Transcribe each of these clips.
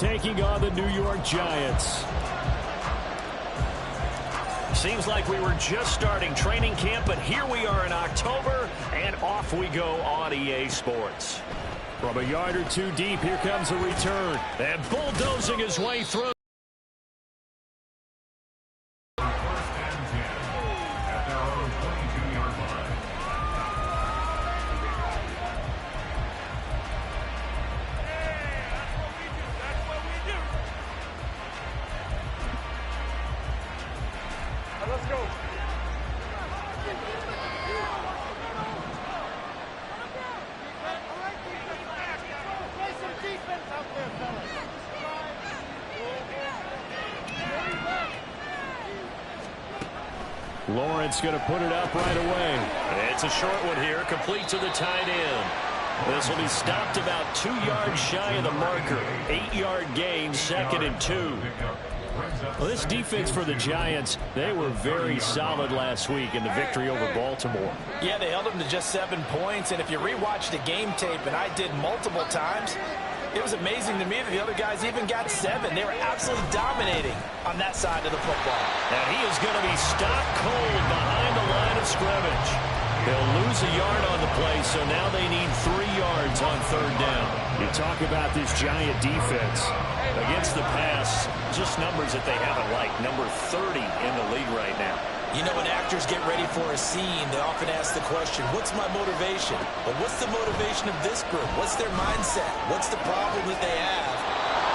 taking on the New York Giants. Seems like we were just starting training camp, but here we are in October, and off we go on EA Sports. From a yard or two deep, here comes a return. And bulldozing his way through. Let's go. Lawrence going to put it up right away. It's a short one here, complete to the tight end. This will be stopped about 2 yards shy of the marker. 8-yard gain, 2nd and 2. Well, this defense for the Giants, they were very solid last week in the victory over Baltimore. Yeah, they held them to just 7 points, and if you rewatch the game tape, and I did multiple times, it was amazing to me that the other guys even got 7. They were absolutely dominating on that side of the football. And he is going to be stopped cold behind the line of scrimmage. They'll lose a yard on the play, so now they need 3 yards on 3rd down. You talk about this Giant defense. Against the pass, just numbers that they haven't liked. Number 30 in the league right now. You know, when actors get ready for a scene, they often ask the question, what's my motivation? But what's the motivation of this group? What's their mindset? What's the problem that they have?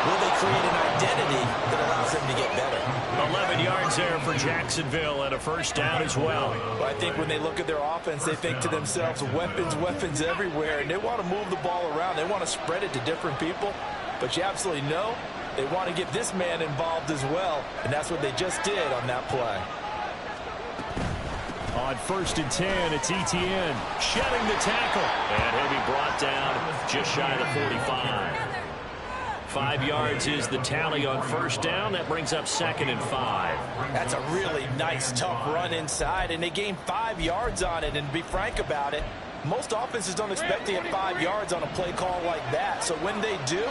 Will they create an identity that allows them to get better? 11 yards there for Jacksonville and a 1st down as well. Well, I think when they look at their offense, they think to themselves, weapons, weapons everywhere, and they want to move the ball around. They want to spread it to different people. But you absolutely know they want to get this man involved as well, and that's what they just did on that play. On 1st and 10, it's Etienne shedding the tackle. And he'll be brought down just shy of the 45. 5 yards is the tally on 1st down. That brings up 2nd and 5. That's a really nice, tough run inside, and they gained 5 yards on it. And to be frank about it, most offenses don't expect to get 5 yards on a play call like that. So when they do,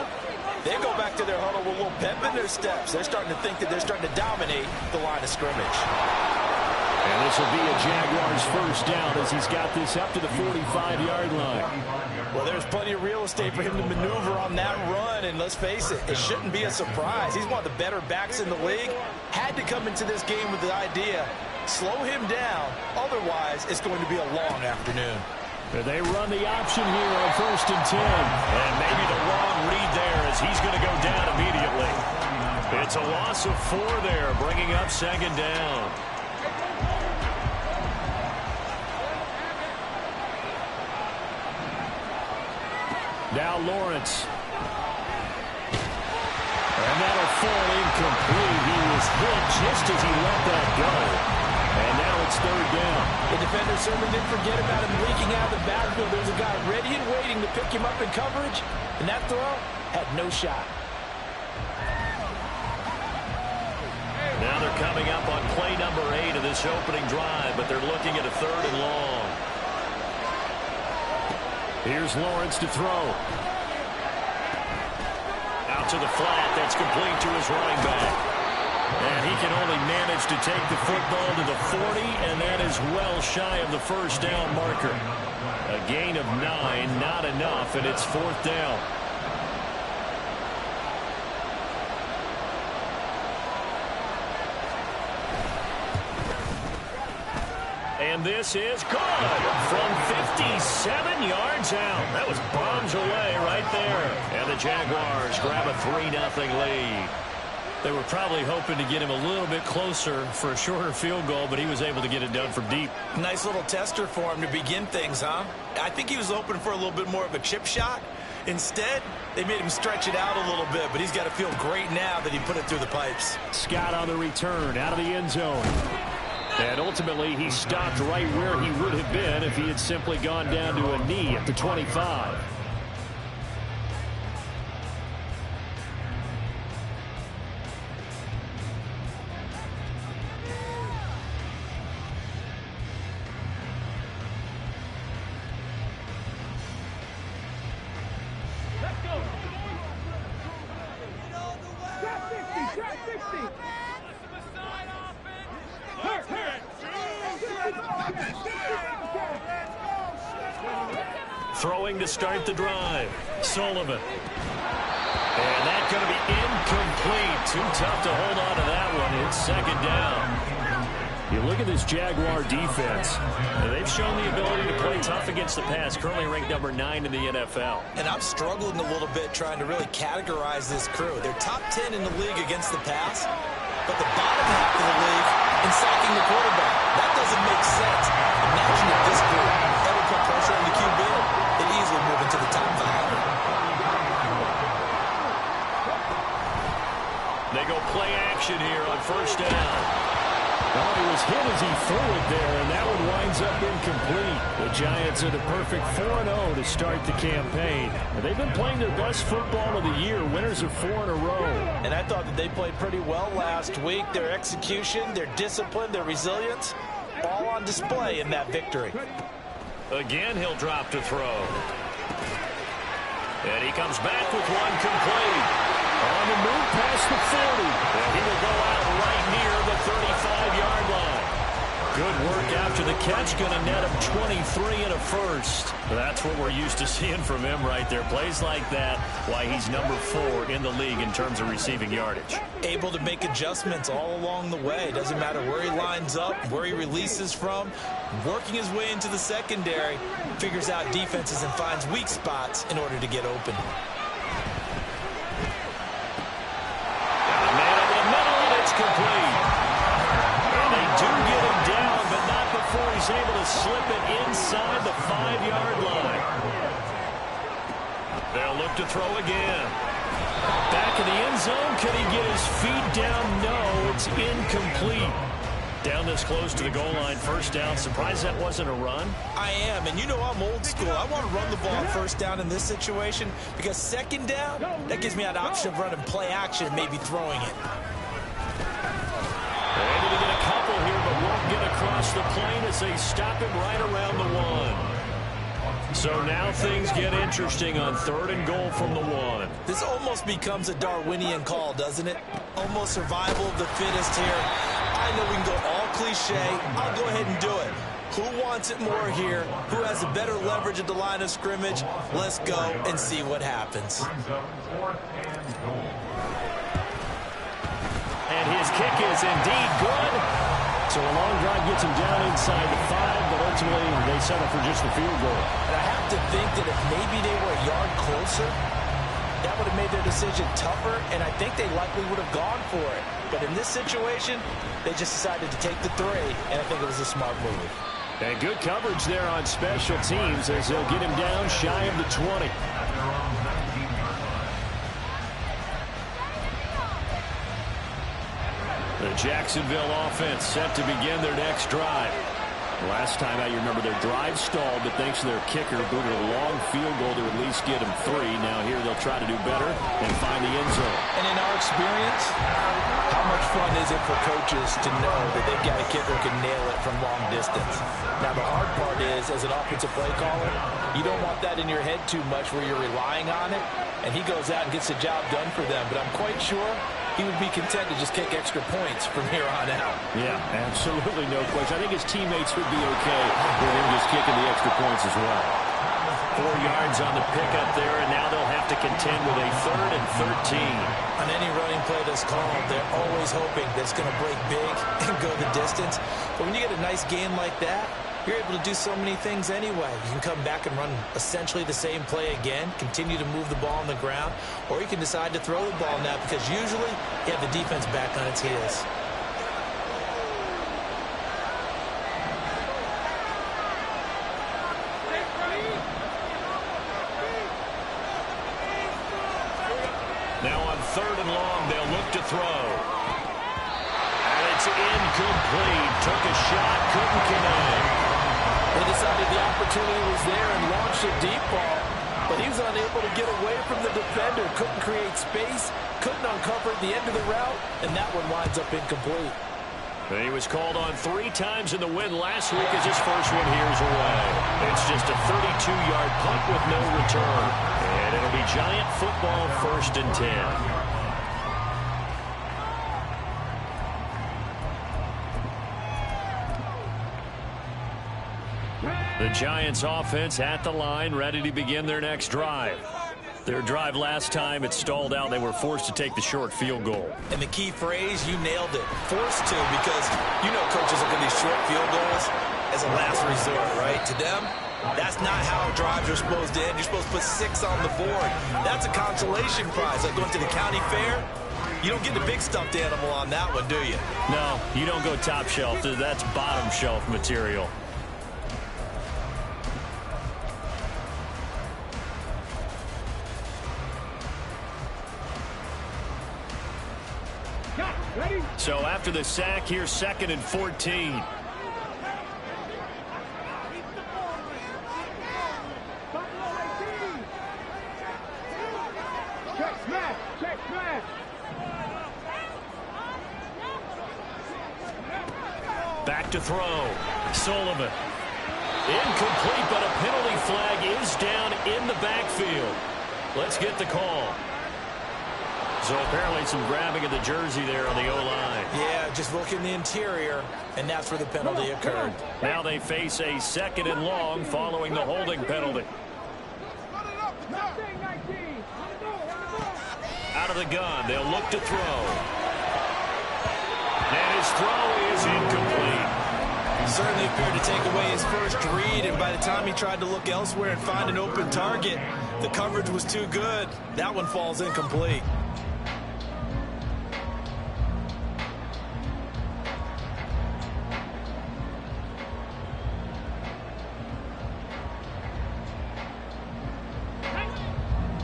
they go back to their huddle with a little pep in their steps. They're starting to think that they're starting to dominate the line of scrimmage. And this will be a Jaguars 1st down as he's got this up to the 45-yard line. Well, there's plenty of real estate for him to maneuver on that run, and let's face it, it shouldn't be a surprise. He's one of the better backs in the league. Had to come into this game with the idea, slow him down, otherwise it's going to be a long afternoon. They run the option here on 1st and 10. And maybe the wrong read there as he's going to go down immediately. It's a loss of 4 there, bringing up 2nd down. Now Lawrence. And that'll fall incomplete. He was hit just as he let that go. And now it's 3rd down. The defender certainly didn't forget about him leaking out of the backfield. There's a guy ready and waiting to pick him up in coverage. And that throw had no shot. Now they're coming up on play number 8 of this opening drive, but they're looking at a 3rd and long. Here's Lawrence to throw. Out to the flat. That's complete to his running back. And he can only manage to take the football to the 40, and that is well shy of the 1st down marker. A gain of 9, not enough, and it's 4th down. And this is good from 57 yards out. That was bombs away right there. And the Jaguars grab a 3-0 lead. They were probably hoping to get him a little bit closer for a shorter field goal, but he was able to get it done from deep. Nice little tester for him to begin things, huh? I think he was hoping for a little bit more of a chip shot. Instead, they made him stretch it out a little bit, but he's got to feel great now that he put it through the pipes. Scott on the return out of the end zone. And ultimately, he stopped right where he would have been if he had simply gone down to a knee at the 25. Throwing to start the drive. Sullivan. And that's going to be incomplete. Too tough to hold on to that one. It's second down. You look at this Jaguar defense. They've shown the ability to play tough against the pass. Currently ranked number 9 in the NFL. And I'm struggling a little bit trying to really categorize this crew. They're top 10 in the league against the pass, but the bottom half of the league in sacking the quarterback. That doesn't make sense. Imagine if this group ever put pressure on the QB, they'd easily move into the top 5. They go play action here on first down. Well, he was hit as he threw it there, and that one winds up incomplete. The Giants are the perfect 4-0 to start the campaign. They've been playing their best football of the year. Winners of 4 in a row. And I thought that they played pretty well last week. Their execution, their discipline, their resilience, all on display in that victory. Again, he'll drop to throw. And he comes back with one complete. On the move past the 40. And he will go out right near the 35-yard line. Good work after the catch. Going to net him 23 and a first. That's what we're used to seeing from him right there. Plays like that, why he's number 4 in the league in terms of receiving yardage. Able to make adjustments all along the way. Doesn't matter where he lines up, where he releases from. Working his way into the secondary. Figures out defenses and finds weak spots in order to get open. Complete. And they do get him down, but not before he's able to slip it inside the 5-yard line. They'll look to throw again. Back in the end zone. Can he get his feet down? No, it's incomplete. Down this close to the goal line, first down. Surprised that wasn't a run? I am, and you know I'm old school. I want to run the ball first down in this situation because second down, that gives me an option of running play action and maybe throwing it. Able to get a couple here, but won't get across the plane as they stop him right around the 1. So now things get interesting on 3rd and goal from the 1. This almost becomes a Darwinian call, doesn't it? Almost survival of the fittest here. I know we can go all cliche. I'll go ahead and do it. Who wants it more here? Who has a better leverage at the line of scrimmage? Let's go and see what happens. And his kick is indeed good. So a long drive gets him down inside the 5, but ultimately they settle for just the field goal. And I have to think that if maybe they were a yard closer, that would have made their decision tougher, and I think they likely would have gone for it. But in this situation, they just decided to take the 3, and I think it was a smart move. And good coverage there on special teams as they'll get him down shy of the 20. The Jacksonville offense set to begin their next drive. Last time out, you remember their drive stalled, but thanks to their kicker, booted a long field goal to at least get them 3. Now here they'll try to do better and find the end zone. And in our experience, how much fun is it for coaches to know that they've got a kicker who can nail it from long distance? Now the hard part is, as an offensive play caller, you don't want that in your head too much where you're relying on it, and he goes out and gets the job done for them. But I'm quite sure he would be content to just kick extra points from here on out. Yeah, absolutely no question. I think his teammates would be okay with him just kicking the extra points as well. 4 yards on the pickup there, and now they'll have to contend with a 3rd and 13. On any running play that's called, they're always hoping that it's going to break big and go the distance. But when you get a nice game like that, you're able to do so many things anyway. You can come back and run essentially the same play again, continue to move the ball on the ground, or you can decide to throw the ball now because usually you have the defense back on its heels. Now on 3rd and long, they'll look to throw. And it's incomplete. Took a shot, couldn't connect. They decided the opportunity was there and launched a deep ball, but he was unable to get away from the defender, couldn't create space, couldn't uncover the end of the route, and that one winds up incomplete. And he was called on 3 times in the win last week as his first one here's away. It's just a 32-yard punt with no return. And it'll be Giant football 1st and 10. The Giants offense at the line, ready to begin their next drive. Their drive last time, it stalled out. They were forced to take the short field goal. And the key phrase, you nailed it, forced to, because you know coaches look at these short field goals as a last resort, right? To them, that's not how drives are supposed to end. You're supposed to put 6 on the board. That's a consolation prize. Like going to the county fair, you don't get the big stuffed animal on that one, do you? No, you don't go top shelf. That's bottom shelf material. So after the sack, here's 2nd and 14. Back to throw. Sullivan. Incomplete, but a penalty flag is down in the backfield. Let's get the call. So apparently some grabbing of the jersey there on the O-line. Yeah, just look in the interior, and that's where the penalty occurred. Now they face a 2nd and long following the holding penalty. Out of the gun, they'll look to throw. And his throw is incomplete. Certainly appeared to take away his first read, and by the time he tried to look elsewhere and find an open target, the coverage was too good. That one falls incomplete.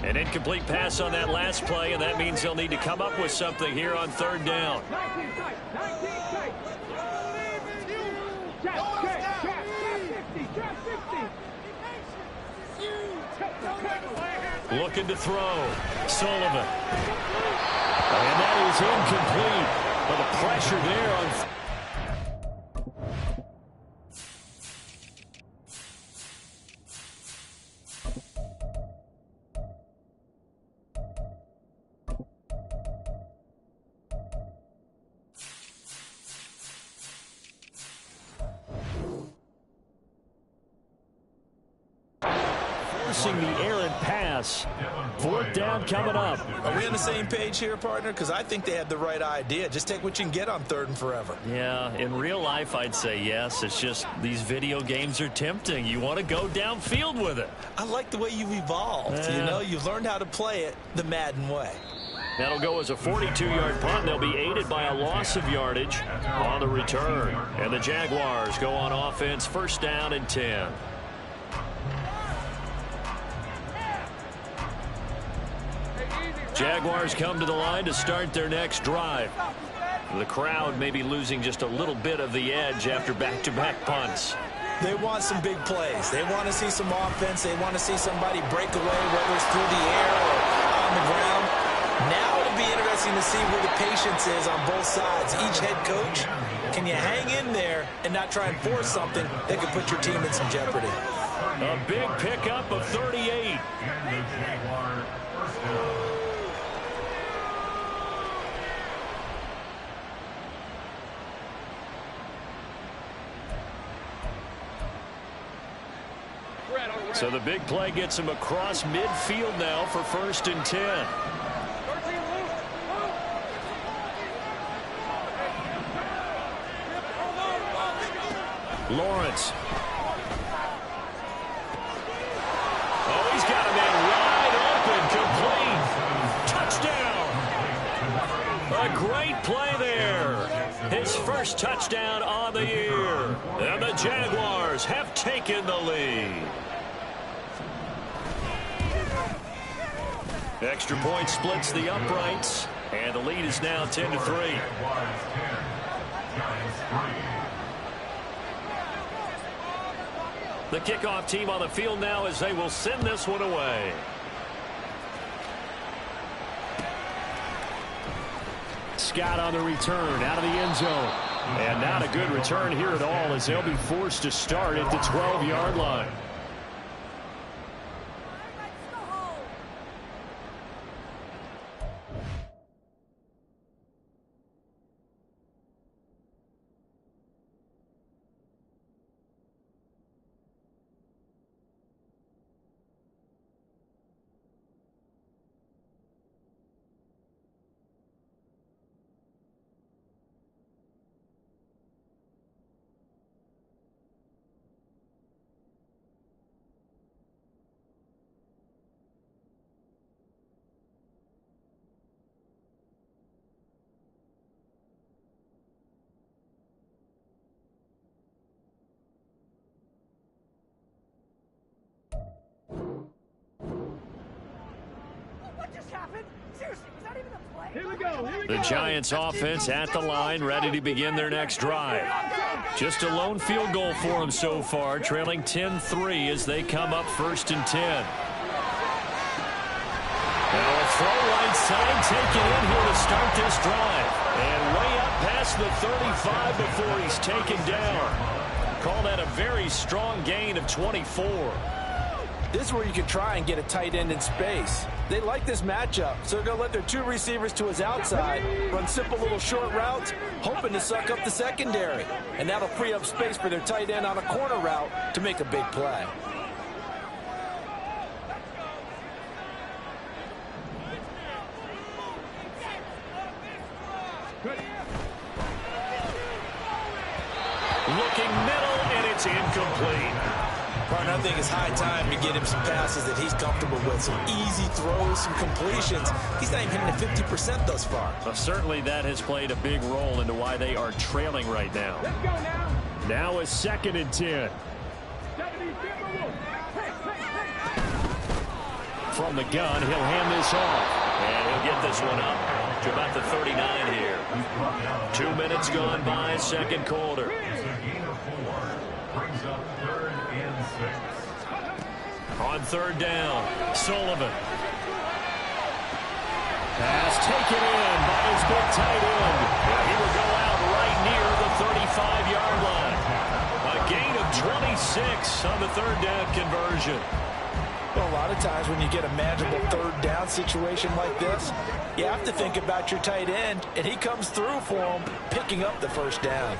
An incomplete pass on that last play, and that means they'll need to come up with something here on 3rd down. Looking to throw. Sullivan. And that is incomplete. But the pressure there on... forcing the errant pass. 4th down coming up. Are we on the same page here, partner? Because I think they had the right idea. Just take what you can get on 3rd and forever. Yeah, in real life, I'd say yes. It's just these video games are tempting. You want to go downfield with it. I like the way you've evolved. You know, you've learned how to play it the Madden way. That'll go as a 42-yard punt. They'll be aided by a loss of yardage on the return. And the Jaguars go on offense, 1st down and 10. Jaguars come to the line to start their next drive. The crowd may be losing just a little bit of the edge after back-to-back punts. They want some big plays. They want to see some offense. They want to see somebody break away, whether it's through the air or on the ground. Now it'll be interesting to see where the patience is on both sides. Each head coach, can you hang in there and not try and force something that could put your team in some jeopardy? A big pickup of 38. So the big play gets him across midfield now for 1st and 10. Lawrence. Oh, he's got a man wide open, complete. Touchdown. A great play there. His first touchdown on the year. And the Jaguars have taken the lead. Extra point splits the uprights, and the lead is now 10-3. The kickoff team on the field now as they will send this one away. Scott on the return out of the end zone. And not a good return here at all as they'll be forced to start at the 12-yard line. The Giants offense at the line, ready to begin their next drive. Just a lone field goal for them so far, trailing 10-3 as they come up 1st and 10. Now a throw right side, taken in here to start this drive. And way up past the 35 before he's taken down. Call that a very strong gain of 24. This is where you can try and get a tight end in space. They like this matchup, so they're going to let their 2 receivers to his outside, run simple little short routes, hoping to suck up the secondary. And that'll free up space for their tight end on a corner route to make a big play. Looking middle, and it's incomplete. Partner, I think it's high time to get him some passes that he's comfortable with. Some easy throws, some completions. He's not even hitting the 50% thus far. Well, certainly that has played a big role into why they are trailing right now. Let's go now. Now a 2nd and 10. From the gun, he'll hand this off. And he'll get this one up to about the 39 here. 2 minutes gone by, 2nd quarter. On 3rd down, Sullivan. Pass taken in by his big tight end. He will go out right near the 35-yard line. A gain of 26 on the 3rd down conversion. Well, a lot of times when you get a manageable 3rd down situation like this, you have to think about your tight end, and he comes through for him, picking up the 1st down.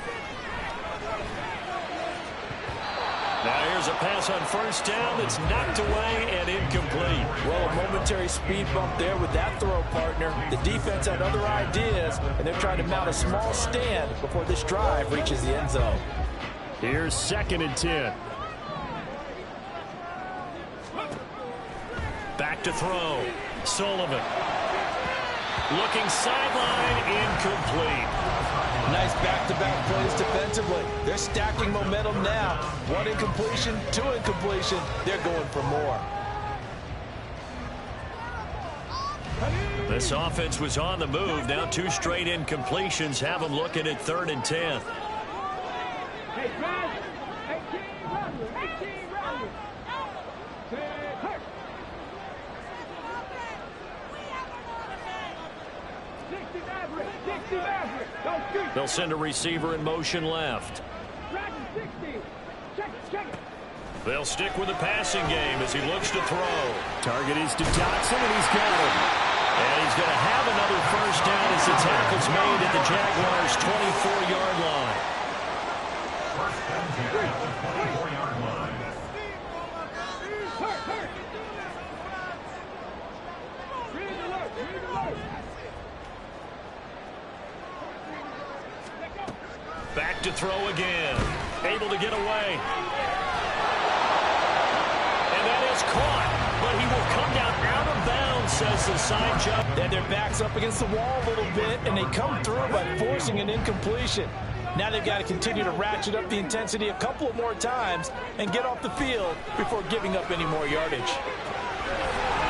Now here's a pass on 1st down that's knocked away and incomplete. Well, a momentary speed bump there with that throw, partner. The defense had other ideas, and they're trying to mount a small stand before this drive reaches the end zone. Here's 2nd and 10. Back to throw. Sullivan. Looking sideline, incomplete. Nice back-to-back plays defensively. They're stacking momentum now. 1 incompletion, 2 incompletion. They're going for more. This offense was on the move. Now 2 straight incompletions have them looking at 3rd and 10. Hey, man. 18 rounders. 18 rounders. Hurt. 60 average. 60 average. Don't shoot. They'll send a receiver in motion left. Dragon 60. Check it. Check it. They'll stick with the passing game as he looks to throw. Target is to Dotson, and he's got him. And he's going to have another 1st down as the tackle's made at the Jaguars' 24-yard line. Back to throw again. Able to get away. And that is caught. But he will come down out of bounds, says the side judge. Then their back's up against the wall a little bit, and they come through by forcing an incompletion. Now they've got to continue to ratchet up the intensity a couple of more times and get off the field before giving up any more yardage.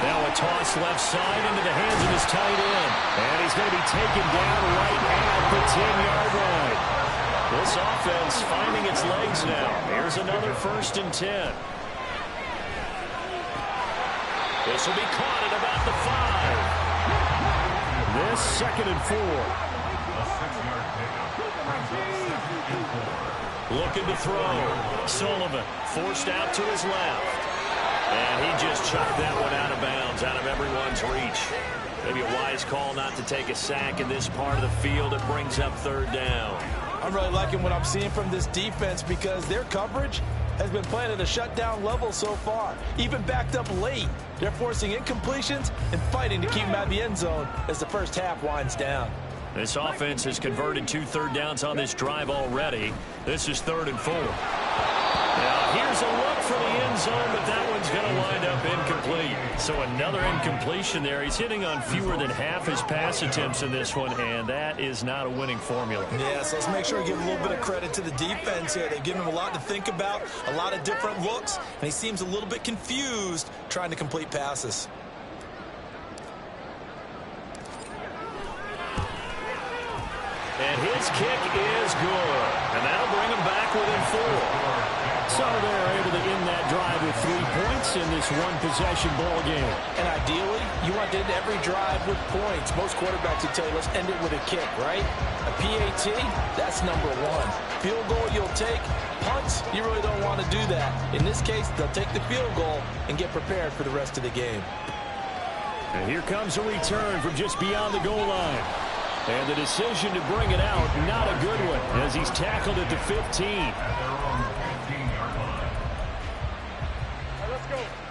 Now a toss left side into the hands of his tight end. And he's going to be taken down right at the 10-yard line. This offense finding its legs now. Here's another 1st and 10. This will be caught at about the 5. This 2nd and 4. Looking to throw. Sullivan forced out to his left. And he just chucked that one out of bounds, out of everyone's reach. Maybe a wise call not to take a sack in this part of the field. It brings up 3rd down. I'm really liking what I'm seeing from this defense because their coverage has been playing at a shutdown level so far. Even backed up late, they're forcing incompletions and fighting to keep them out of the end zone as the first half winds down. This offense has converted 2 third downs on this drive already. This is 3rd and 4. Now here's a look for the end zone, but that one's going to wind up incomplete. So another incompletion there. He's hitting on fewer than half his pass attempts in this one, and that is not a winning formula. Yeah, so let's make sure we give a little bit of credit to the defense here. They've given him a lot to think about, a lot of different looks, and he seems a little bit confused trying to complete passes. And his kick is good. And that'll bring him back within 4. So they're able to end that drive with 3 points in this one-possession ball game. And ideally, you want to end every drive with points. Most quarterbacks would tell you, let's end it with a kick, right? A PAT, that's number 1. Field goal you'll take. Punts, you really don't want to do that. In this case, they'll take the field goal and get prepared for the rest of the game. And here comes a return from just beyond the goal line. And the decision to bring it out, not a good one, as he's tackled at the 15.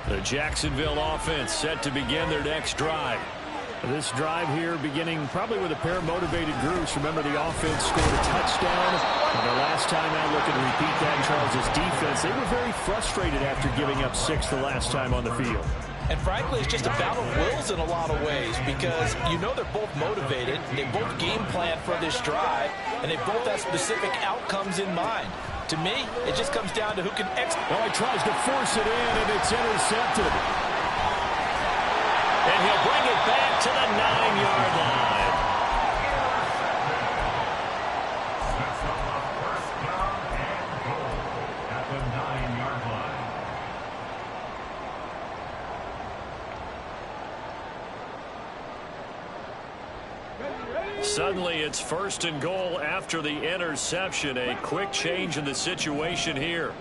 The Jacksonville offense set to begin their next drive. This drive here beginning probably with a pair of motivated groups. Remember, the offense scored a touchdown. And the last time out, looking to repeat that in Charles' defense, they were very frustrated after giving up 6 the last time on the field. And frankly, it's just a battle of wills in a lot of ways because you know they're both motivated. They both game plan for this drive, and they both have specific outcomes in mind. To me, it just comes down to who can execute. Well, he tries to force it in, and it's intercepted. And he'll bring it back to the 9-yard line. Suddenly, it's 1st and goal after the interception. A quick change in the situation here.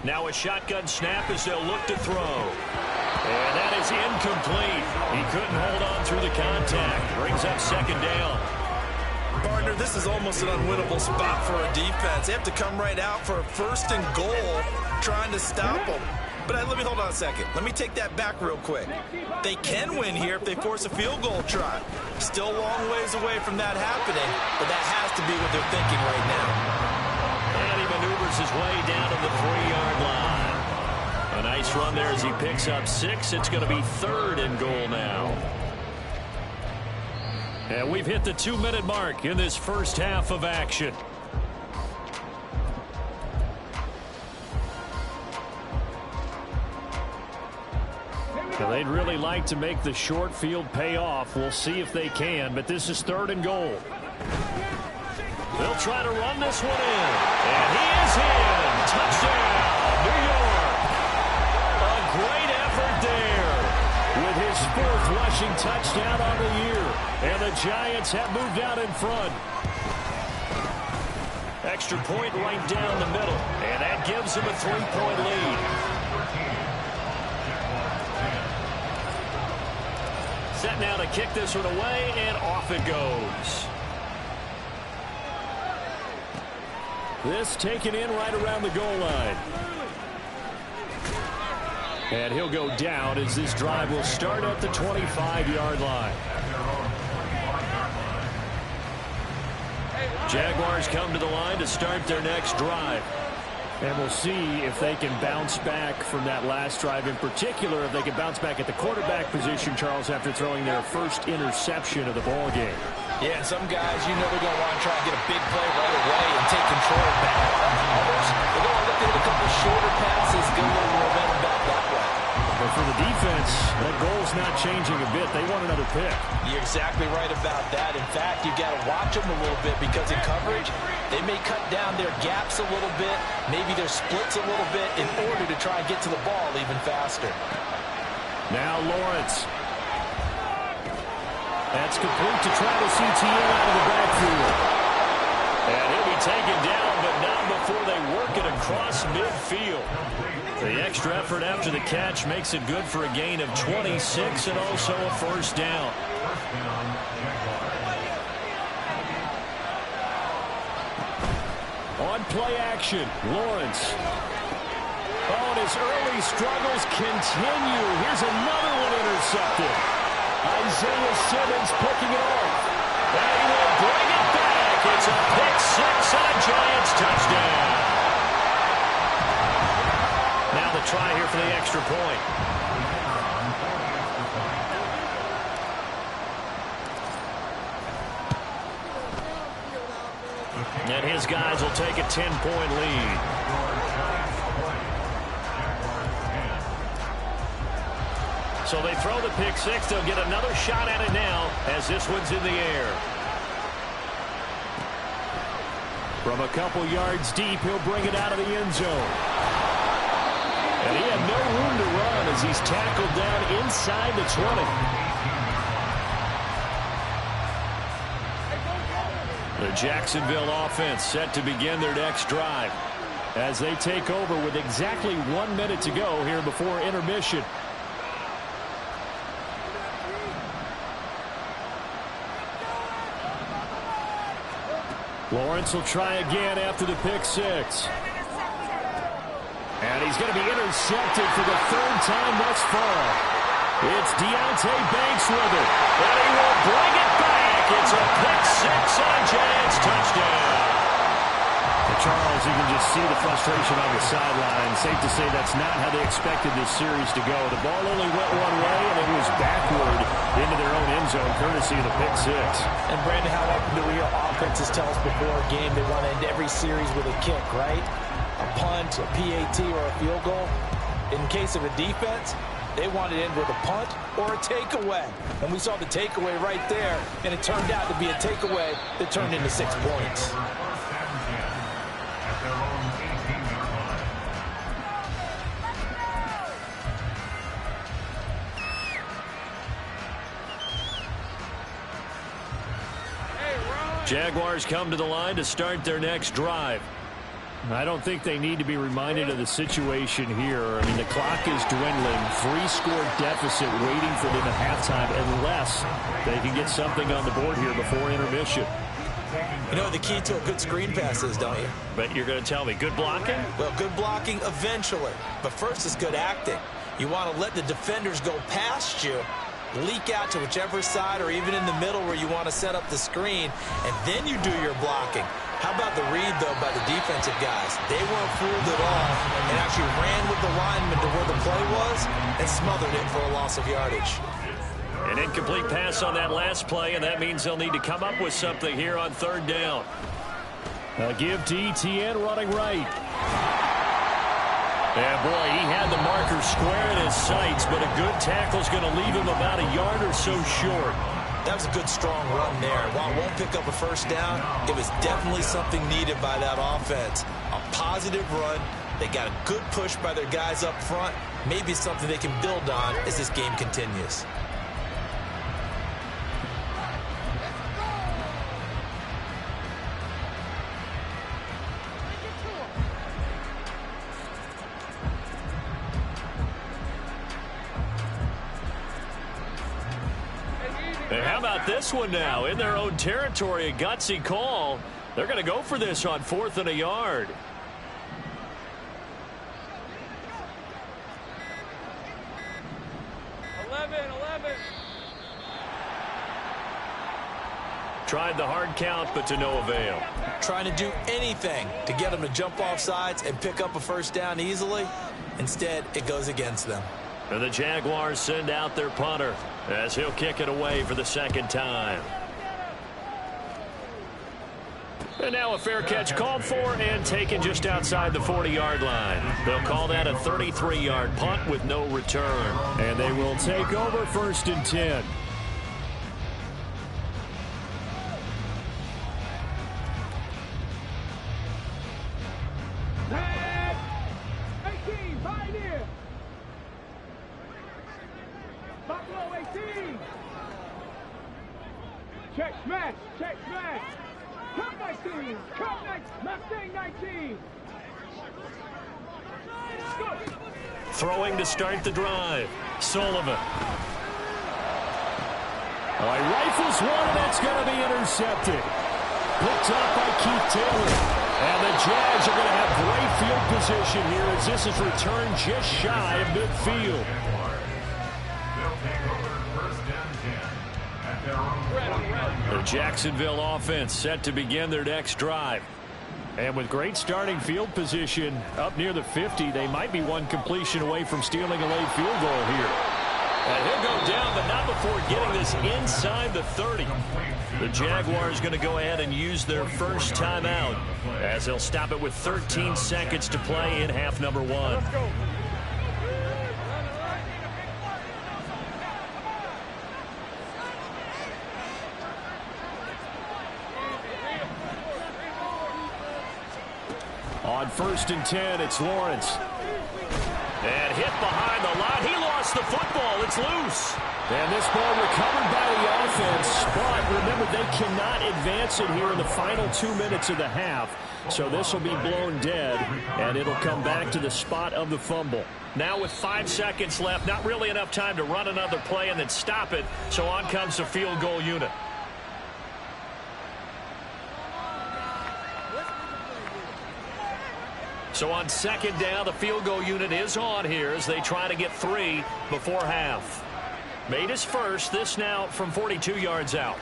Now a shotgun snap as they'll look to throw. And that is incomplete. He couldn't hold on through the contact. Brings up 2nd down. Partner, this is almost an unwinnable spot for a defense. They have to come right out for a 1st and goal trying to stop them. But let me hold on a second. Let me take that back real quick. They can win here if they force a field goal try. Still a long ways away from that happening, but that has to be what they're thinking right now. And he maneuvers his way down to the 3-yard line. A nice run there as he picks up 6. It's going to be 3rd and goal now. And we've hit the 2-minute mark in this first half of action. Now, they'd really like to make the short field pay off. We'll see if they can, but this is 3rd and goal. They'll try to run this one in. And he is in. Touchdown, New York. A great effort there. With his 4th rushing touchdown on the year. And the Giants have moved out in front. Extra point right down the middle. And that gives him a 3-point lead. Set now to kick this one away, and off it goes. This taken in right around the goal line. And he'll go down as this drive will start at the 25-yard line. Jaguars come to the line to start their next drive. And we'll see if they can bounce back from that last drive, in particular if they can bounce back at the quarterback position, Charles, after throwing their first interception of the ball game. Yeah, and some guys, you know, they're going to want to try and get a big play right away and take control back. Others, they're going to look at a couple shorter passes, get a little momentum back that way. But for the defense, that goal's not changing a bit. They want another pick. You're exactly right about that. In fact, you've got to watch them a little bit because in coverage, they may cut down their gaps a little bit, maybe their splits a little bit in order to try and get to the ball even faster. Now Lawrence. That's complete to Travis Etienne out of the backfield. And he'll be taken down, but not before they work it across midfield. The extra effort after the catch makes it good for a gain of 26 and also a 1st down. On play action, Lawrence. Oh, and his early struggles continue. Here's another one intercepted. Isaiah Simmons picking it off. And he will bring it back. It's a pick 6 and a Giants touchdown. Now the try here for the extra point. And his guys will take a 10-point lead. So they throw the pick six. They'll get another shot at it now as this one's in the air. From a couple yards deep, he'll bring it out of the end zone. And he had no room to run as he's tackled down inside the 20. The Jacksonville offense set to begin their next drive as they take over with exactly 1 minute to go here before intermission. Lawrence will try again after the pick six. And he's going to be intercepted for the third time thus far. It's Deontay Banks with it. And he will bring it back. It's a pick six on Giants touchdown. Charles, you can just see the frustration on the sideline. Safe to say that's not how they expected this series to go. The ball only went one way, and it was backward into their own end zone, courtesy of the pick six. And, Brandon, how often do we hear offenses tell us before a game they want to end every series with a kick, right? A punt, a PAT, or a field goal. In case of a defense, they want to end with a punt or a takeaway. And we saw the takeaway right there, and it turned out to be a takeaway that turned into 6 points. Jaguars come to the line to start their next drive. I don't think they need to be reminded of the situation here. I mean, the clock is dwindling. 3-score deficit waiting for them at halftime unless they can get something on the board here before intermission. You know the key to a good screen pass is, don't you? But you're going to tell me, good blocking? Well, good blocking eventually. But first is good acting. You want to let the defenders go past you, leak out to whichever side or even in the middle where you want to set up the screen, and then you do your blocking. How about the read, though, by the defensive guys? They weren't fooled at all and actually ran with the lineman to where the play was and smothered it for a loss of yardage. An incomplete pass on that last play, and that means they'll need to come up with something here on third down. A give to Etienne running right. Yeah, boy, he had the marker square in his sights, but a good tackle's going to leave him about a yard or so short. That was a good, strong run there. While it won't pick up a first down, it was definitely something needed by that offense. A positive run. They got a good push by their guys up front. Maybe something they can build on as this game continues. And how about this one now? In their own territory, a gutsy call. They're going to go for this on 4th and a yard. Tried the hard count, but to no avail. Trying to do anything to get them to jump off sides and pick up a first down easily. Instead, it goes against them. And the Jaguars send out their punter as he'll kick it away for the second time. And now a fair catch called for and taken just outside the 40-yard line. They'll call that a 33-yard punt with no return. And they will take over 1st and 10. Check smash, check smash. Come 19, come 19. Throwing to start the drive. Sullivan. Oh, he rifles one, and that's going to be intercepted. Picked up by Keith Taylor. And the Jags are going to have great field position here as this is returned just shy of midfield. The Jacksonville offense set to begin their next drive. And with great starting field position up near the 50, they might be one completion away from stealing a late field goal here. And he'll go down, but not before getting this inside the 30. The Jaguars going to go ahead and use their first timeout as they'll stop it with 13 seconds to play in half number 1. On 1st and 10, it's Lawrence. And hit behind the line. He lost the football. It's loose. And this ball recovered by the offense. But remember, they cannot advance it here in the final 2 minutes of the half. So this will be blown dead, and it'll come back to the spot of the fumble. Now with 5 seconds left, not really enough time to run another play and then stop it. So on comes the field goal unit. So on 2nd down, the field goal unit is on here as they try to get 3 before half. Made his first. This now from 42 yards out.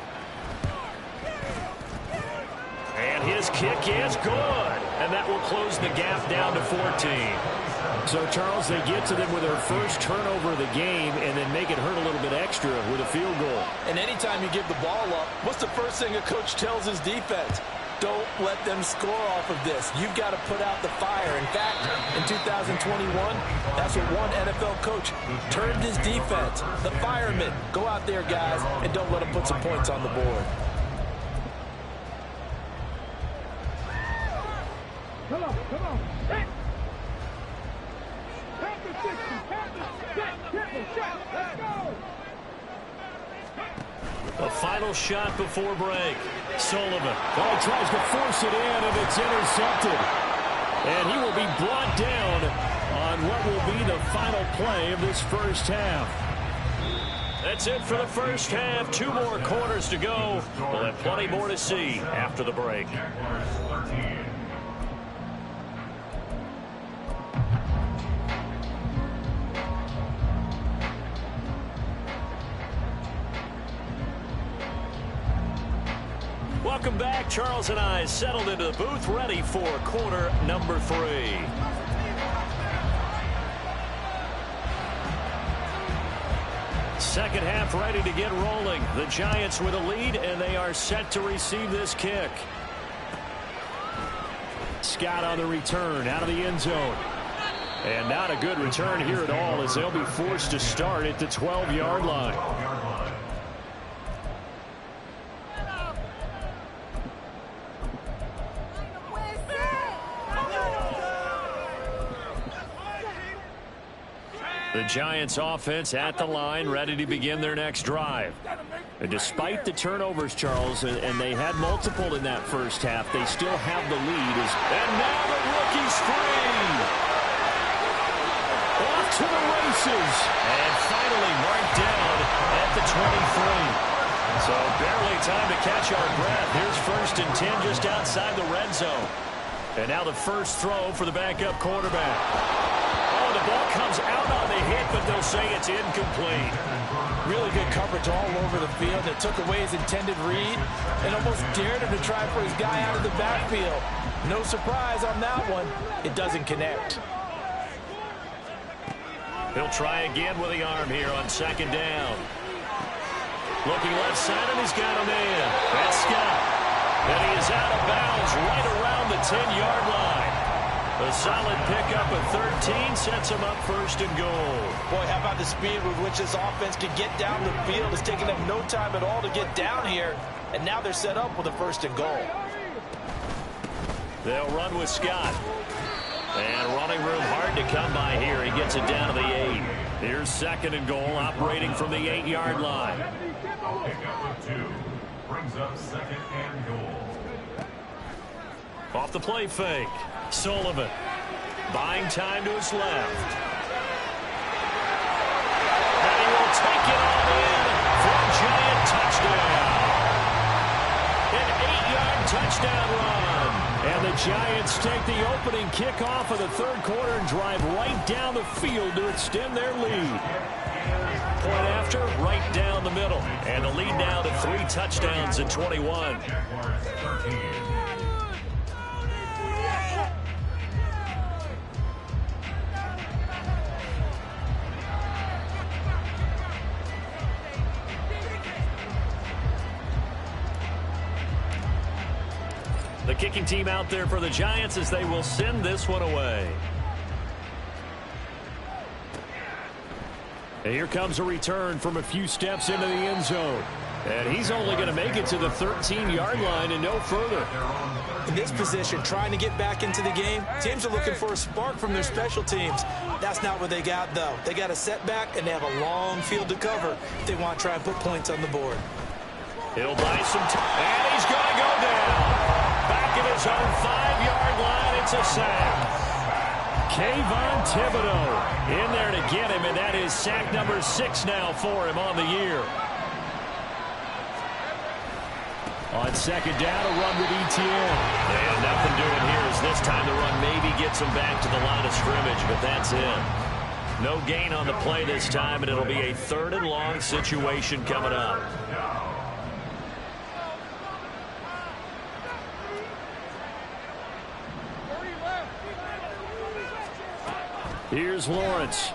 And his kick is good. And that will close the gap down to 14. So, Charles, they get to them with their first turnover of the game and then make it hurt a little bit extra with a field goal. And anytime you give the ball up, what's the first thing a coach tells his defense? Don't let them score off of this. You've got to put out the fire. In fact, in 2021, that's what one NFL coach termed his defense. The firemen. Go out there, guys, and don't let them put some points on the board. Come on, come on. Hey. Pass the 60, pass the triple shot. Let's go. A final shot before break. Sullivan. Oh, tries to force it in, and it's intercepted. And he will be brought down on what will be the final play of this first half. That's it for the first half. 2 more quarters to go. We'll have plenty more to see after the break. Welcome back. Charles and I settled into the booth, ready for quarter number 3. Second half ready to get rolling. The Giants with a lead, and they are set to receive this kick. Scott on the return out of the end zone. And not a good return here at all as they'll be forced to start at the 12-yard line. The Giants offense at the line, ready to begin their next drive. And despite the turnovers, Charles, and they had multiple in that first half, they still have the lead. And now the rookie's free. Off to the races. And finally marked down at the 23. So barely time to catch our breath. Here's 1st and 10 just outside the red zone. And now the first throw for the backup quarterback. The ball comes out on the hit, but they'll say it's incomplete. Really good coverage all over the field. It took away his intended read and almost dared him to try for his guy out of the backfield. No surprise on that one. It doesn't connect. He'll try again with the arm here on 2nd down. Looking left side, and he's got a man. That's Scott. And he is out of bounds right around the 10-yard line. A solid pickup of 13 sets him up 1st and goal. Boy, how about the speed with which this offense can get down the field? It's taking them no time at all to get down here. And now they're set up with a 1st and goal. They'll run with Scott. And running room hard to come by here. He gets it down to the 8. Here's 2nd and goal, operating from the 8-yard line. Pickup of 2 brings up 2nd and goal. Off the play fake. Sullivan buying time to his left. And he will take it on in for a Giant touchdown. An 8-yard touchdown run. And the Giants take the opening kickoff of the 3rd quarter and drive right down the field to extend their lead. Point after, right down the middle. And the lead now to 3 touchdowns at 21. The kicking team out there for the Giants as they will send this one away. And here comes a return from a few steps into the end zone. And he's only going to make it to the 13-yard line and no further. In this position, trying to get back into the game, teams are looking for a spark from their special teams. That's not what they got, though. They got a setback, and they have a long field to cover if they want to try and put points on the board. He'll buy some time, and he's going to go down. Back at his own 5-yard line, it's a sack. Kayvon Thibodeau in there to get him, and that is sack number 6 now for him on the year. On second down, a run with Etienne. And nothing doing here as this time the run maybe gets him back to the line of scrimmage, but that's it. No gain on the play this time, and it'll be a 3rd and long situation coming up. Here's Lawrence.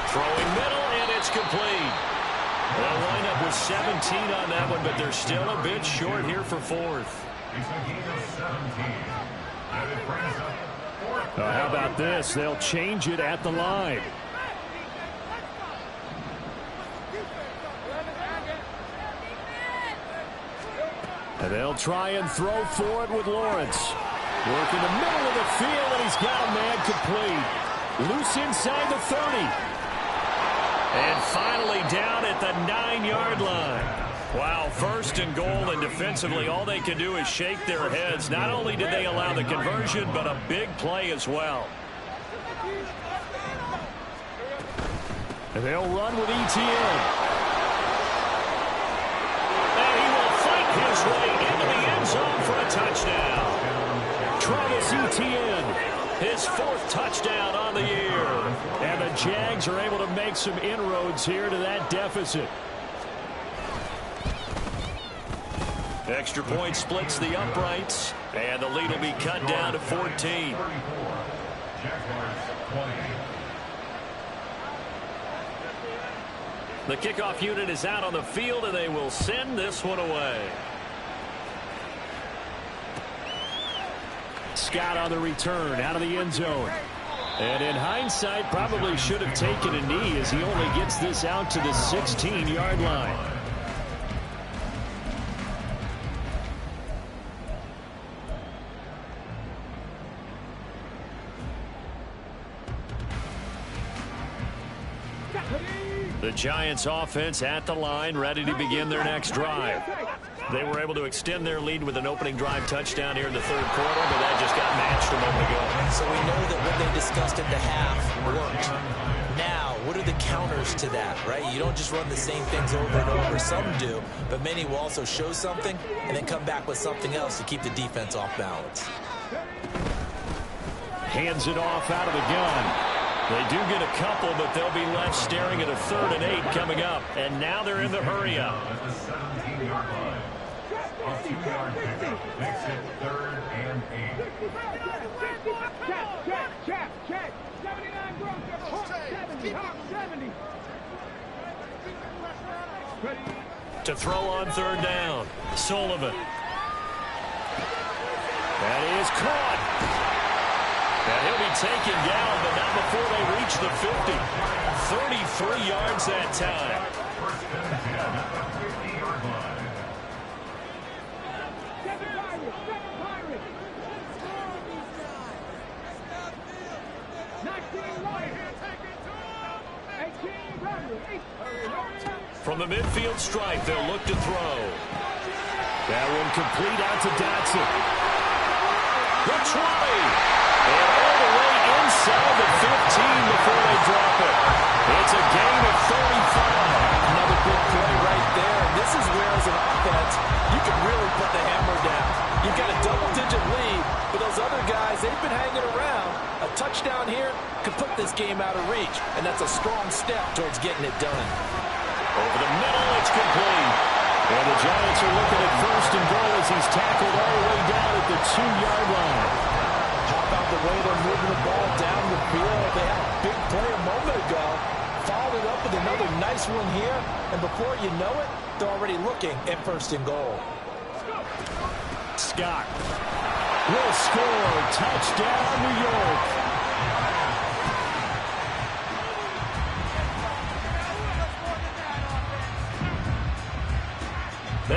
Throwing middle, and it's complete. They'll wind up with 17 on that one, but they're still a bit short here for 4th. How about this? They'll change it at the line. And they'll try and throw for it with Lawrence. Work in the middle of the field, and he's got a man complete. Loose inside the 30. And finally down at the 9-yard line. Wow, 1st and goal, and defensively all they can do is shake their heads. Not only did they allow the conversion, but a big play as well. And they'll run with Etienne. And he will fight his way into the end zone for a touchdown. Travis Etienne, his 4th touchdown on the year. And the Jags are able to make some inroads here to that deficit. Extra point splits the uprights, and the lead will be cut down to 14. The kickoff unit is out on the field, and they will send this one away. Scott on the return out of the end zone. And in hindsight, probably should have taken a knee as he only gets this out to the 16-yard line. The Giants offense at the line, ready to begin their next drive. They were able to extend their lead with an opening drive touchdown here in the 3rd quarter, but that just got matched a moment ago. So we know that what they discussed at the half worked. Now, what are the counters to that, right? You don't just run the same things over and over. Some do, but many will also show something and then come back with something else to keep the defense off balance. Hands it off out of the gun. They do get a couple, but they'll be left staring at a 3rd and 8 coming up. And now they're in the hurry-up. A 2-yard pickup makes it 3rd and 8. Check. 79 Broncos. 70. To throw on 3rd down, Sullivan. That is caught. And he'll be taken down, but not before they reach the 50. 33 yards that time. First and 10 at the 50-yard line. From the midfield stripe, they'll look to throw. That one complete out to Dotson. The 20. And all the way inside the 15 before they drop it. It's a gain of 35. Another big play right there. And this is where, as an offense, you can really put the hammer down. You've got a double-digit lead, but those other guys, they've been hanging around. A touchdown here could put this game out of reach, and that's a strong step towards getting it done. Over the middle, it's complete. And the Giants are looking at 1st and goal as he's tackled all the way down at the 2-yard line. How about the way they're moving the ball down the field? They had a big play a moment ago. Followed it up with another nice one here. And before you know it, they're already looking at 1st and goal. Scott will score. Touchdown, New York.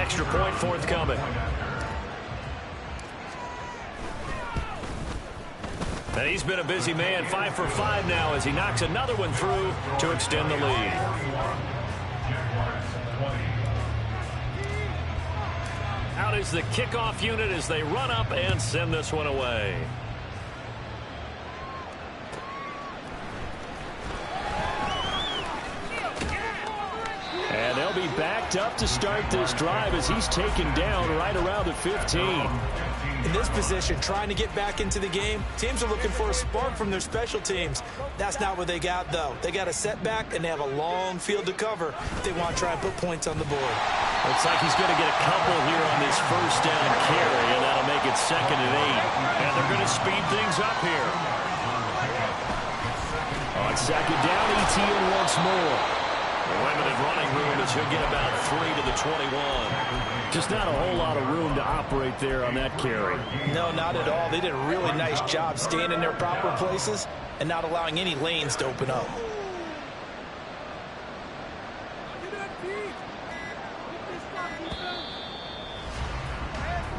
extra point forthcoming. And he's been a busy man, 5 for 5 now as he knocks another one through to extend the lead. Out is the kickoff unit as they run up and send this one away. And they'll be backed up to start this drive as he's taken down right around the 15. In this position, trying to get back into the game, teams are looking for a spark from their special teams. That's not what they got, though. They got a setback, and they have a long field to cover if they want to try and put points on the board. Looks like he's going to get a couple here on this first down carry, and that'll make it 2nd and 8. And they're going to speed things up here. On 2nd down, ETN once more. Limited running room as he'll get about 3 to the 21. Just not a whole lot of room to operate there on that carry. No, not at all. They did a really nice job staying in their proper places and not allowing any lanes to open up.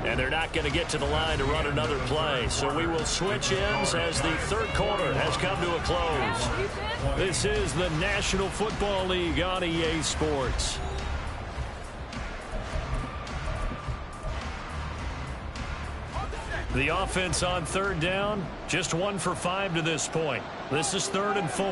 And they're not going to get to the line to run another play. So we will switch ends as the third quarter has come to a close. This is the National Football League on EA Sports. The offense on 3rd down, just 1 for 5 to this point. This is 3rd and 4.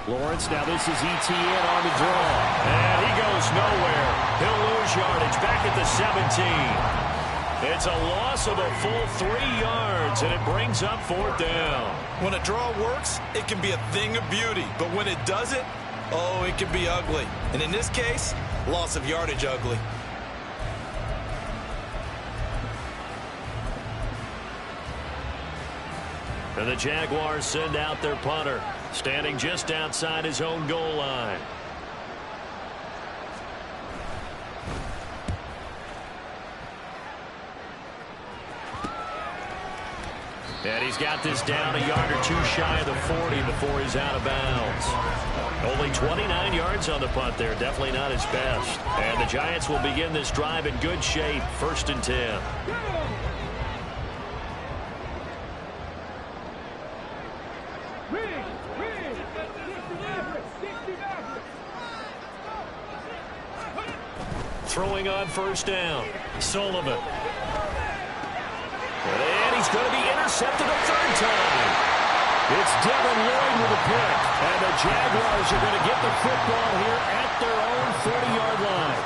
Lawrence, now this is ETN on the draw. And he goes nowhere. He'll lose yardage back at the 17. It's a loss of a full 3 yards, and it brings up 4th down. When a draw works, it can be a thing of beauty. But when it doesn't, oh, it can be ugly. And in this case, loss of yardage ugly. And the Jaguars send out their punter, standing just outside his own goal line. And he's got this down a yard or 2 shy of the 40 before he's out of bounds. Only 29 yards on the punt there. Definitely not his best. And the Giants will begin this drive in good shape. 1st and 10. Throwing on 1st down. Sullivan. And he's going to be intercepted a 3rd time. It's Devin Lloyd with a pick. And the Jaguars are going to get the football here at their own 40-yard line.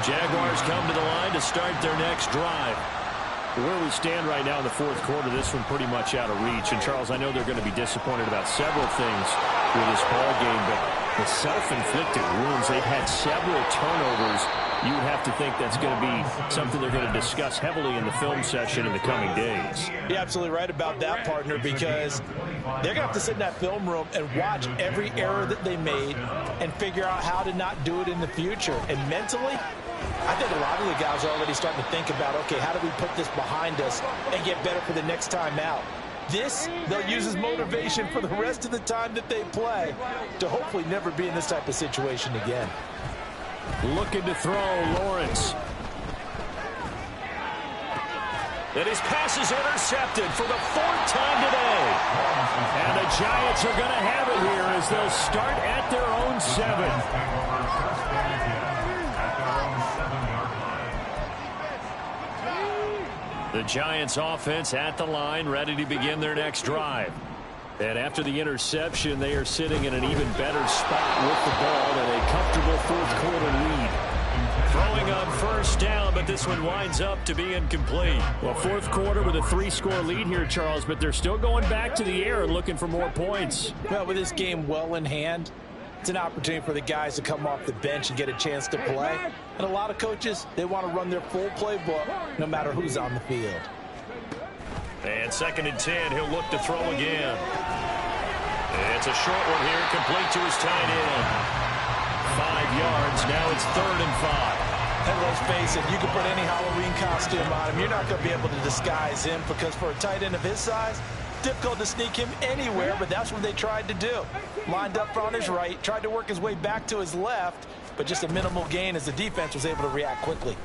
Jaguars come to the line to start their next drive. Where we stand right now in the 4th quarter, this one pretty much out of reach. And, Charles, I know they're going to be disappointed about several things with this ball game, but the self-inflicted wounds, they've had several turnovers. You would have to think that's going to be something they're going to discuss heavily in the film session in the coming days. You're absolutely right about that, partner, because they're going to have to sit in that film room and watch every error that they made and figure out how to not do it in the future. And mentally, I think a lot of the guys are already starting to think about, okay, how do we put this behind us and get better for the next time out? This, they'll use as motivation for the rest of the time that they play to hopefully never be in this type of situation again. Looking to throw, Lawrence. And his pass is intercepted for the 4th time today. And the Giants are going to have it here as they'll start at their own 7. The Giants offense at the line, ready to begin their next drive. And after the interception, they are sitting in an even better spot with the ball and a comfortable 4th quarter lead. Throwing on 1st down, but this one winds up to be incomplete. Well, 4th quarter with a 3-score lead here, Charles, but they're still going back to the air and looking for more points. Well, with this game well in hand, it's an opportunity for the guys to come off the bench and get a chance to play. And a lot of coaches, they want to run their full playbook no matter who's on the field. And 2nd and 10, he'll look to throw again. It's a short one here, complete to his tight end. 5 yards, now it's 3rd and 5. And let's face it, you can put any Halloween costume on him. You're not going to be able to disguise him because for a tight end of his size, Difficult to sneak him anywhere, but that's what they tried to do. Lined up on his right, tried to work his way back to his left, but just a minimal gain as the defense was able to react quickly.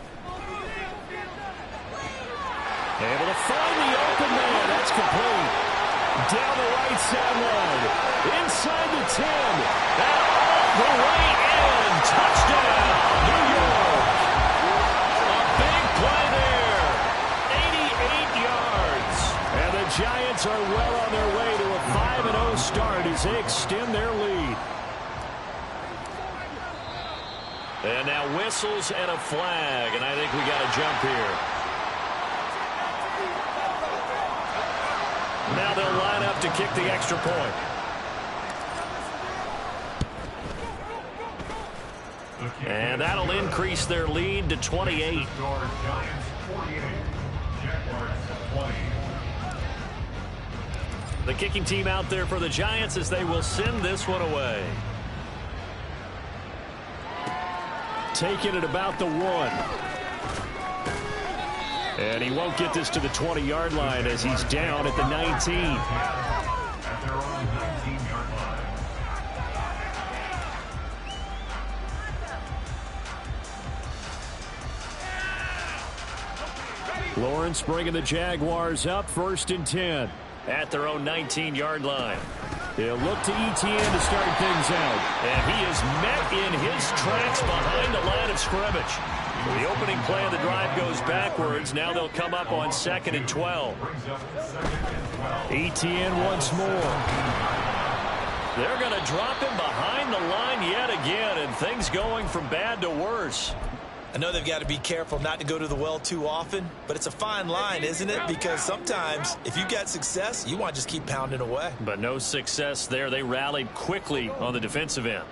Able to find the open man. That's complete. Down the right sideline. Inside the 10. And all the way in. Touchdown, New York. A big play there. 88 yards. And the Giants are well on their way to a 5-0 start as they extend their lead. And now whistles and a flag. And I think we got a jump here. Now they'll line up to kick the extra point. And that'll increase their lead to 28. The kicking team out there for the Giants as they will send this one away. Taking it about the 1. And he won't get this to the 20-yard line as he's down at the 19. At their own 19-yard line. Lawrence bringing the Jaguars up 1st and 10. At their own 19-yard line. They'll look to ETN to start things out. And he is met in his tracks behind the line of scrimmage. The opening play of the drive goes backwards. Now they'll come up on 2nd and 12. ETN once more. They're going to drop him behind the line yet again, and things going from bad to worse. I know they've got to be careful not to go to the well too often, but it's a fine line, isn't it? Because sometimes if you got success, you want to just keep pounding away. But no success there. They rallied quickly on the defensive end.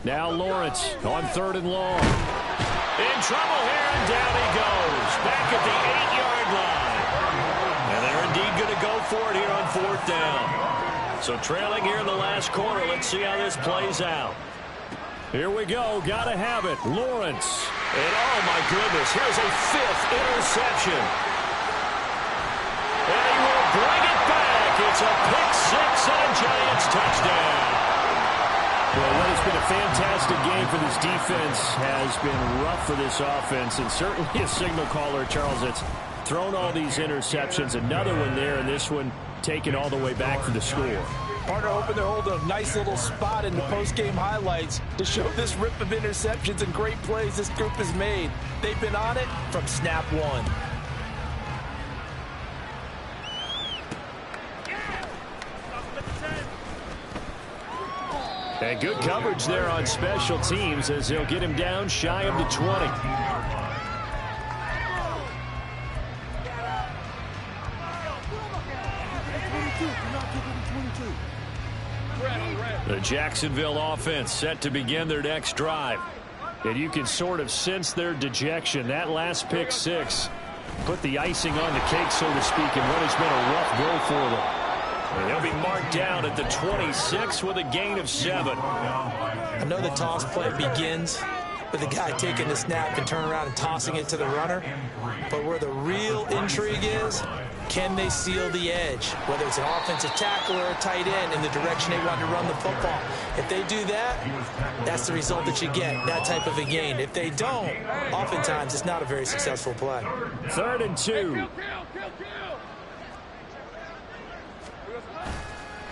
Now Lawrence on 3rd and long. In trouble here, and down he goes. Back at the 8-yard line. And they're indeed going to go for it here on 4th down. So trailing here in the last quarter. Let's see how this plays out. Here we go. Got to have it. Lawrence. And oh, my goodness, here's a 5th interception. And he will bring it back. It's a pick-6 and a Giants touchdown. Well, what has been a fantastic game for this defense has been rough for this offense, and certainly a signal caller, Charles, that's thrown all these interceptions. Another one there, and this one taken all the way back for the score. Partner hoping to hold a nice little spot in the post-game highlights to show this rip of interceptions and great plays this group has made. They've been on it from snap 1. And good coverage there on special teams as they'll get him down shy of the 20. The Jacksonville offense set to begin their next drive. And you can sort of sense their dejection. That last pick-6 put the icing on the cake, so to speak, in what has been a rough go for them. And they'll be marked down at the 26 with a gain of 7. I know the toss play begins with the guy taking the snap and turning around and tossing it to the runner. But where the real intrigue is, can they seal the edge? Whether it's an offensive tackle or a tight end in the direction they want to run the football. If they do that, that's the result that you get, that type of a gain. If they don't, oftentimes it's not a very successful play. 3rd and 2.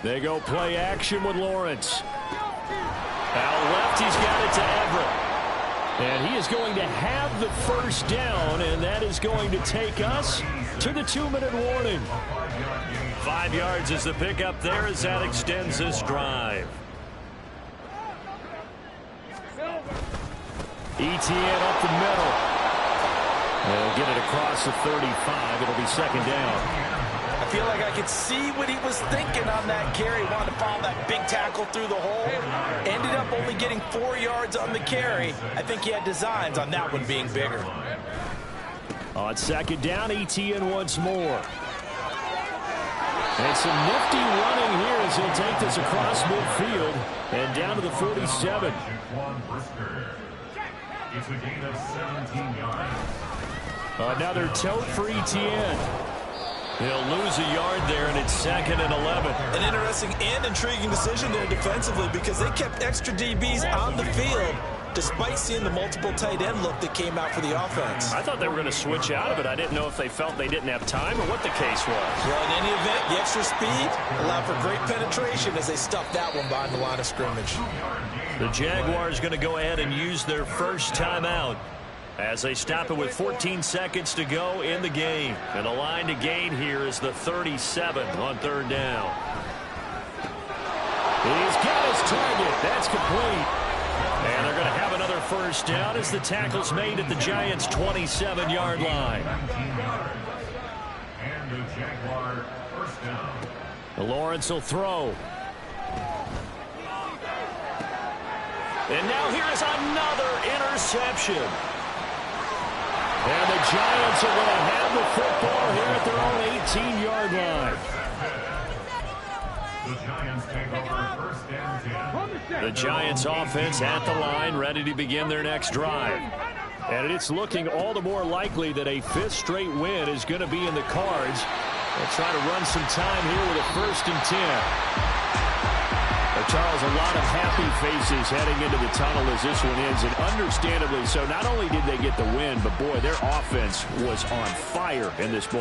They go play action with Lawrence. Out left, he's got it to Everett. And he is going to have the 1st down, and that is going to take us to the 2-minute warning. 5 yards is the pickup there as that extends this drive. ETN up the middle. They'll get it across the 35. It'll be 2nd down. I feel like I could see what he was thinking on that carry. Wanted to follow that big tackle through the hole. Ended up only getting 4 yards on the carry. I think he had designs on that one being bigger. On 2nd down, ETN once more. And some nifty running here as he'll take this across midfield and down to the 47. It's a gain of 17 yards. Another tote for Etienne. He'll lose a yard there, and it's 2nd and 11. An interesting and intriguing decision there defensively because they kept extra DBs on the field despite seeing the multiple tight end look that came out for the offense. I thought they were going to switch out of it. I didn't know if they felt they didn't have time or what the case was. Well, in any event, the extra speed allowed for great penetration as they stuffed that one behind the line of scrimmage. The Jaguars going to go ahead and use their first timeout as they stop it with 14 seconds to go in the game. And the line to gain here is the 37 on 3rd down. He's got his target. That's complete. And they're going to have another first down as the tackle's made at the Giants' 27-yard line. And the Jaguar first down. Lawrence will throw. And now here's another interception. And the Giants are going to have the football here at their own 18-yard line. The Giants take over 1st and 10. The Giants offense at the line, ready to begin their next drive. And it's looking all the more likely that a 5th straight win is going to be in the cards. They'll try to run some time here with a 1st and 10. Charles, a lot of happy faces heading into the tunnel as this one ends, and understandably so. Not only did they get the win, but boy, their offense was on fire in this ball.